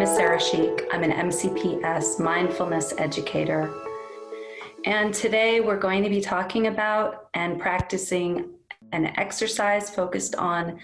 is Sarah Sheik. I'm an MCPS mindfulness educator. And today we're going to be talking about and practicing an exercise focused on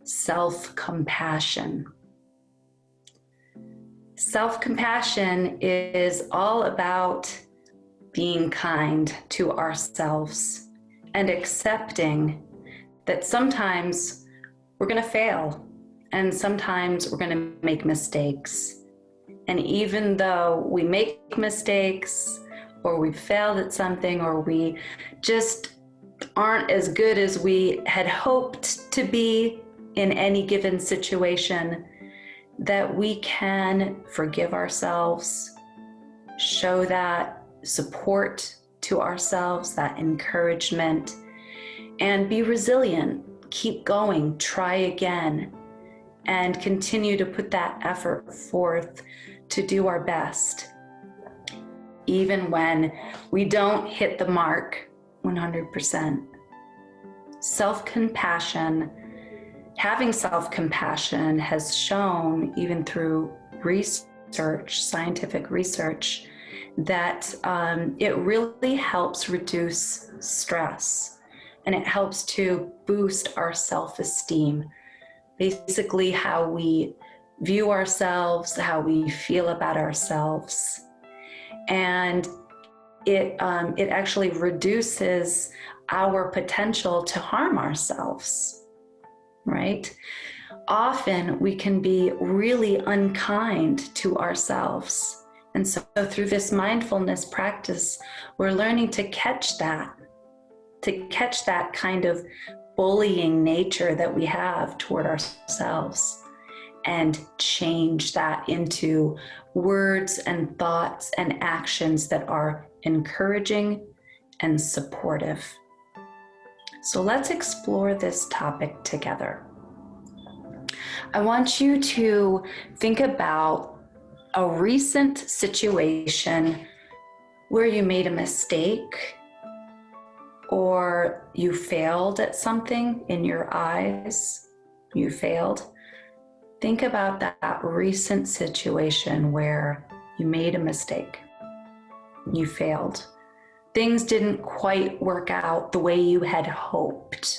self-compassion. Self-compassion is all about being kind to ourselves and accepting that sometimes we're going to fail and sometimes we're going to make mistakes. And even though we make mistakes or we failed at something or we just aren't as good as we had hoped to be in any given situation, that we can forgive ourselves, show that support to ourselves, that encouragement, and be resilient, keep going, try again, and continue to put that effort forth to do our best, even when we don't hit the mark 100%. Self-compassion, having self-compassion has shown, even through research, scientific research, that it really helps reduce stress and it helps to boost our self-esteem. Basically, how we view ourselves, how we feel about ourselves. And it actually reduces our potential to harm ourselves, right? Often we can be really unkind to ourselves. And so through this mindfulness practice, we're learning to catch that kind of bullying nature that we have toward ourselves and change that into words and thoughts and actions that are encouraging and supportive. So let's explore this topic together. I want you to think about a recent situation where you made a mistake or you failed at something in your eyes, you failed. Think about that recent situation where you made a mistake, you failed. Things didn't quite work out the way you had hoped.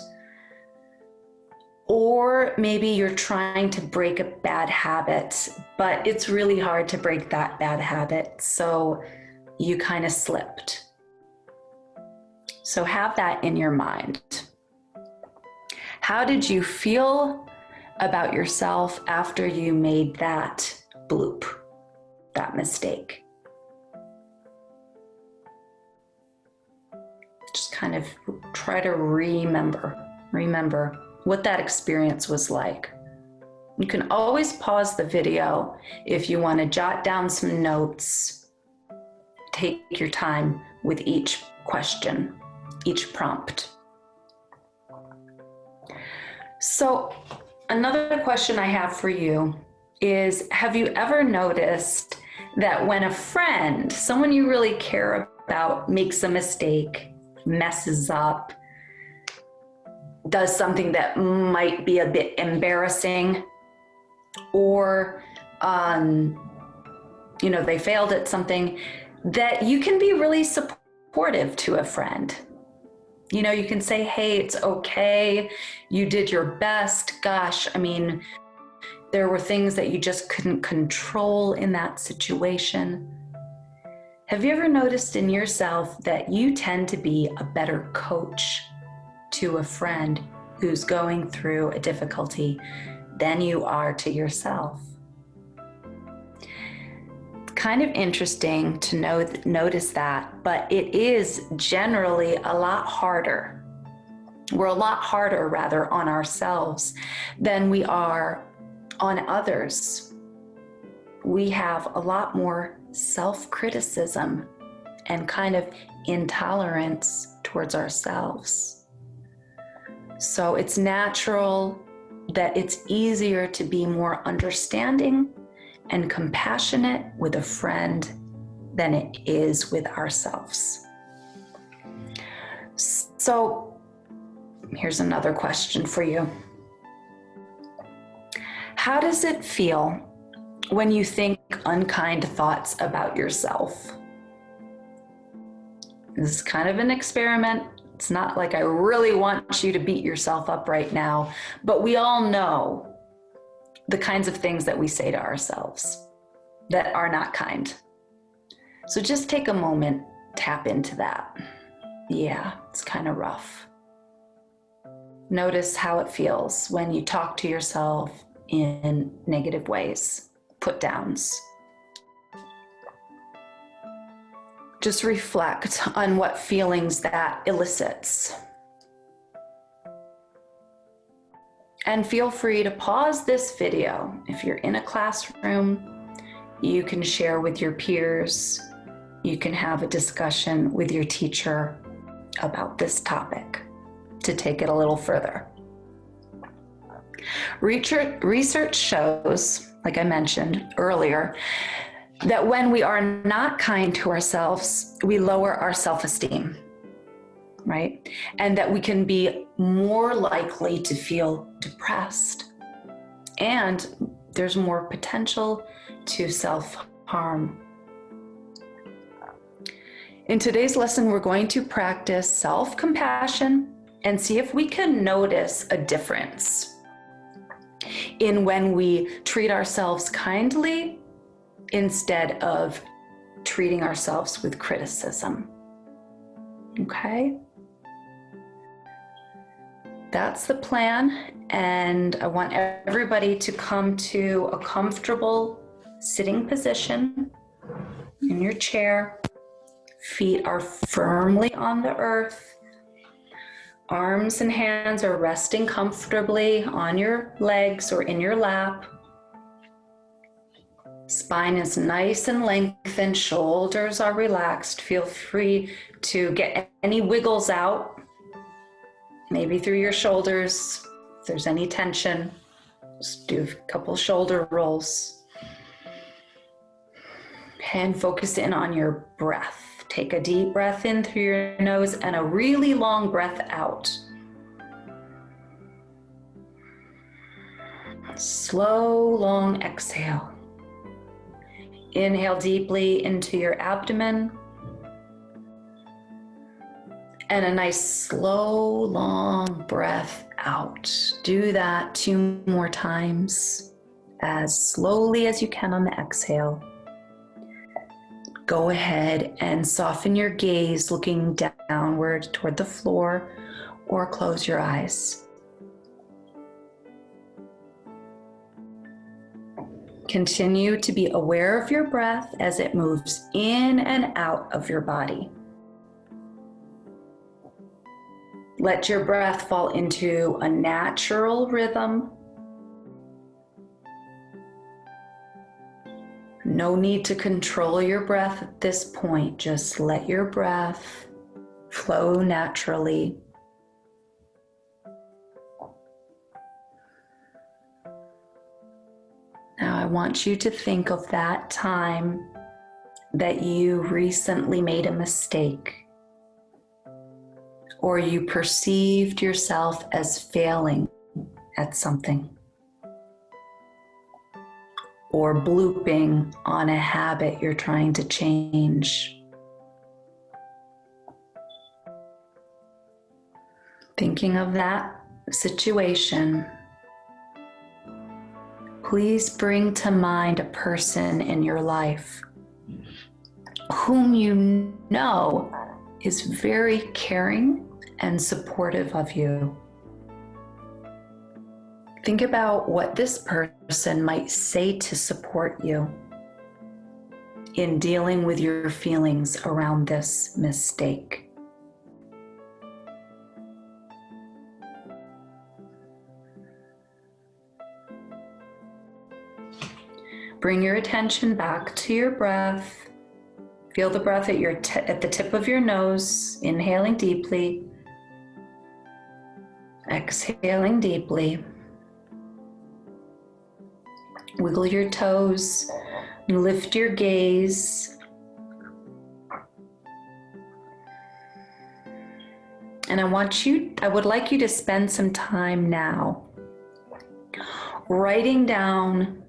Or maybe you're trying to break a bad habit, but it's really hard to break that bad habit, so you kind of slipped. So have that in your mind. How did you feel about yourself after you made that bloop, that mistake? Just kind of try to remember what that experience was like. You can always pause the video if you want to jot down some notes. Take your time with each question, each prompt. So another question I have for you is, have you ever noticed that when a friend, someone you really care about, makes a mistake, messes up, does something that might be a bit embarrassing, or they failed at something, that you can be really supportive to a friend? You can say, hey, it's okay, you did your best. Gosh, there were things that you just couldn't control in that situation. Have you ever noticed in yourself that you tend to be a better coach to a friend who's going through a difficulty than you are to yourself? It's kind of interesting to notice that, but it is generally a lot harder. We're a lot harder, rather, on ourselves than we are on others. We have a lot more self-criticism and kind of intolerance towards ourselves. So it's natural that it's easier to be more understanding and compassionate with a friend than it is with ourselves. So here's another question for you. How does it feel when you think unkind thoughts about yourself. This is kind of an experiment. It's not like I really want you to beat yourself up right now, but we all know the kinds of things that we say to ourselves that are not kind. So just take a moment, tap into that. Yeah, it's kind of rough. Notice how it feels when you talk to yourself in negative ways, put downs. Just reflect on what feelings that elicits. And feel free to pause this video. If you're in a classroom, you can share with your peers. You can have a discussion with your teacher about this topic to take it a little further. Research shows, like I mentioned earlier, that when we are not kind to ourselves, we lower our self-esteem, right? And that we can be more likely to feel depressed. And there's more potential to self-harm. In today's lesson, we're going to practice self-compassion and see if we can notice a difference in when we treat ourselves kindly instead of treating ourselves with criticism. Okay? That's the plan, and I want everybody to come to a comfortable sitting position in your chair. Feet are firmly on the earth. Arms and hands are resting comfortably on your legs or in your lap. Spine is nice and lengthened, shoulders are relaxed. Feel free to get any wiggles out, maybe through your shoulders. If there's any tension, just do a couple shoulder rolls. And focus in on your breath. Take a deep breath in through your nose and a really long breath out. Slow, long exhale. Inhale deeply into your abdomen. And a nice slow, long breath out. Do that 2 more times, as slowly as you can on the exhale. Go ahead and soften your gaze, looking downward toward the floor, or close your eyes. Continue to be aware of your breath as it moves in and out of your body. Let your breath fall into a natural rhythm. No need to control your breath at this point. Just let your breath flow naturally. Now I want you to think of that time that you recently made a mistake, or you perceived yourself as failing at something, or blooping on a habit you're trying to change. Thinking of that situation, please bring to mind a person in your life whom you know is very caring and supportive of you. Think about what this person might say to support you in dealing with your feelings around this mistake. Bring your attention back to your breath. Feel the breath at the tip of your nose, inhaling deeply, exhaling deeply. Wiggle your toes and lift your gaze. And I would like you to spend some time now writing down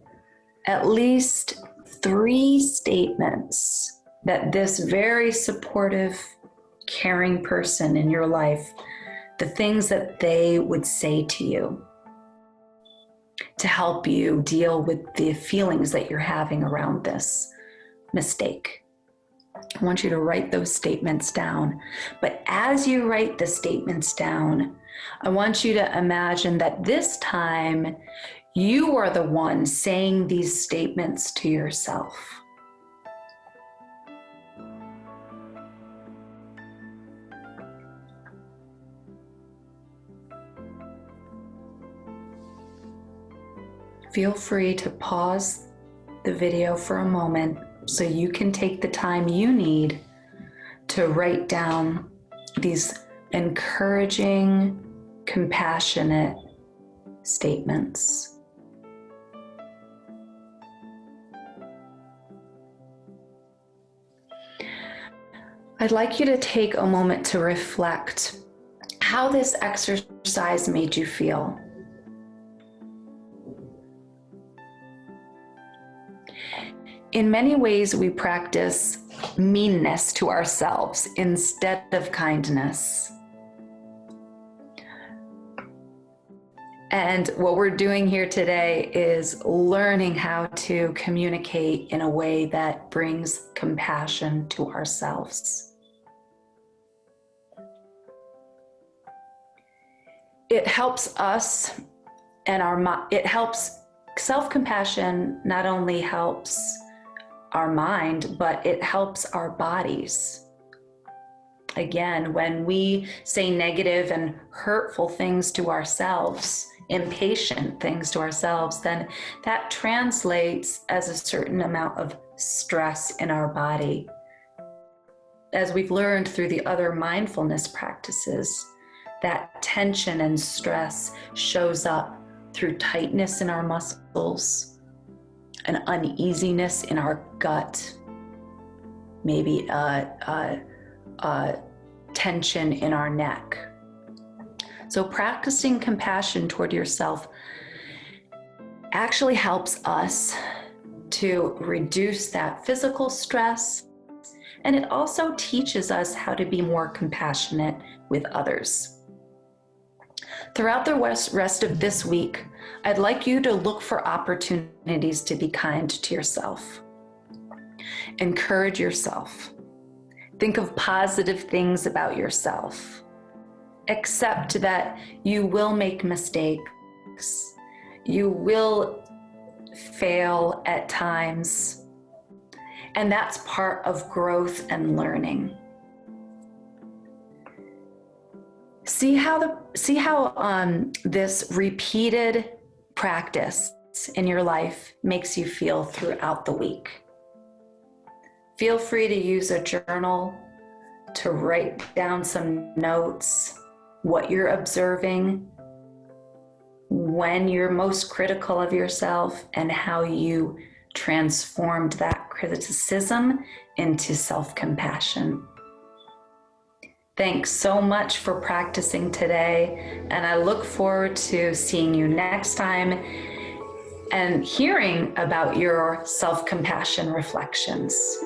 at least 3 statements that this very supportive, caring person in your life, the things that they would say to you to help you deal with the feelings that you're having around this mistake. I want you to write those statements down. But as you write the statements down, I want you to imagine that this time you are the one saying these statements to yourself. Feel free to pause the video for a moment so you can take the time you need to write down these encouraging, compassionate statements. I'd like you to take a moment to reflect how this exercise made you feel. In many ways, we practice meanness to ourselves instead of kindness. And what we're doing here today is learning how to communicate in a way that brings compassion to ourselves. It helps us and it helps self-compassion not only helps our mind, but it helps our bodies. Again, when we say negative and hurtful things to ourselves, impatient things to ourselves, then that translates as a certain amount of stress in our body. As we've learned through the other mindfulness practices, that tension and stress shows up through tightness in our muscles, an uneasiness in our gut, maybe a tension in our neck. So practicing compassion toward yourself actually helps us to reduce that physical stress, and it also teaches us how to be more compassionate with others. Throughout the rest of this week, I'd like you to look for opportunities to be kind to yourself. Encourage yourself. Think of positive things about yourself. Accept that you will make mistakes. You will fail at times. And that's part of growth and learning. See how this repeated practice in your life makes you feel throughout the week. Feel free to use a journal to write down some notes, what you're observing, when you're most critical of yourself, and how you transformed that criticism into self-compassion. Thanks so much for practicing today, and I look forward to seeing you next time and hearing about your self-compassion reflections.